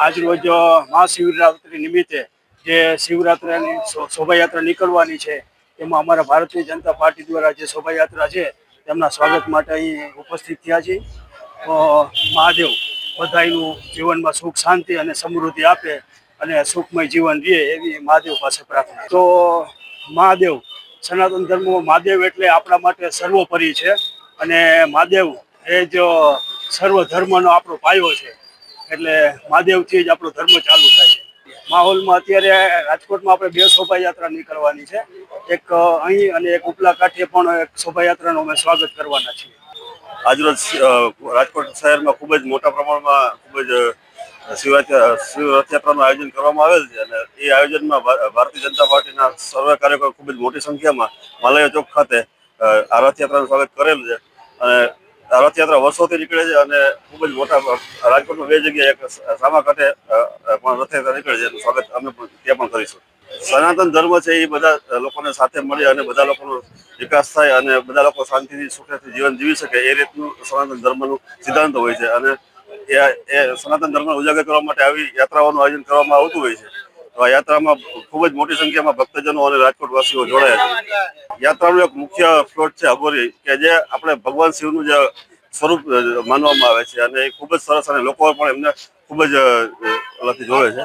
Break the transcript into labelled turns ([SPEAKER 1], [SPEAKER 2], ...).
[SPEAKER 1] આજરોજ મહાશિવરાત્રિ નિમિત્તે જે શિવરાત્રિની શોભાયાત્રા નીકળવાની છે એમાં અમારા ભારતીય જનતા પાર્ટી દ્વારા જે શોભાયાત્રા છે તેમના સ્વાગત માટે અહીં ઉપસ્થિત થયા છીએ. મહાદેવ બધાનું જીવનમાં સુખ શાંતિ અને સમૃદ્ધિ આપે અને સુખમય જીવન રહે એવી મહાદેવ પાસે પ્રાર્થના. તો મહાદેવ સનાતન ધર્મમાં મહાદેવ એટલે આપણા માટે સર્વોપરી છે અને મહાદેવ એ જ સર્વ ધર્મનો આપણો પાયો છે. એટલે મહાદેવથી જ આપણો ધર્મ ચાલુ થાય છે. માહોલમાં અત્યારે રાજકોટમાં આપણે બે શોભાયાત્રા નીકળવાની છે, એક અહીં અને એક ઉપલા કાંઠે પણ એક શોભાયાત્રાનું અમે સ્વાગત કરવાના છીએ.
[SPEAKER 2] આજરોજ રાજકોટ શહેરમાં ખૂબ જ મોટા પ્રમાણમાં ખૂબ જ શિવરથયાત્રાનું આયોજન કરવામાં આવેલ છે અને એ આયોજનમાં ભારતીય જનતા પાર્ટીના સર્વે કાર્યકરો ખૂબ જ મોટી સંખ્યામાં માલયા ચોક ખાતે આ રથયાત્રાનું સ્વાગત કરેલું છે. અને આ રથયાત્રા વર્ષોથી નીકળે છે અને ખૂબ જ મોટા રાજકોટમાં બે જગ્યાએ એક સામા કાંઠે પણ રથયાત્રા નીકળે છે એનું સ્વાગત અમે પણ ત્યાં પણ કરીશું. સનાતન ધર્મ છે એ બધા લોકોને સાથે મળી અને બધા લોકોનો વિકાસ થાય અને બધા લોકો શાંતિથી સુખેથી જીવન જીવી શકે એ રીતનું સનાતન ધર્મનું સિદ્ધાંત હોય છે અને એ સનાતન ધર્મને ઉજાગર કરવા માટે આવી યાત્રાઓનું આયોજન કરવામાં આવતું હોય છે. તો આ યાત્રામાં ખૂબ જ મોટી સંખ્યામાં ભક્તજનો અને રાજકોટવાસીઓ જોડાયા છે. યાત્રાનું એક મુખ્ય પ્લોટ છે અઘોરી, કે જે આપણે ભગવાન શિવનું જે સ્વરૂપ માનવામાં આવે છે અને એ ખૂબ જ સરસ અને લોકો પણ એમને ખૂબ જ જોવે છે.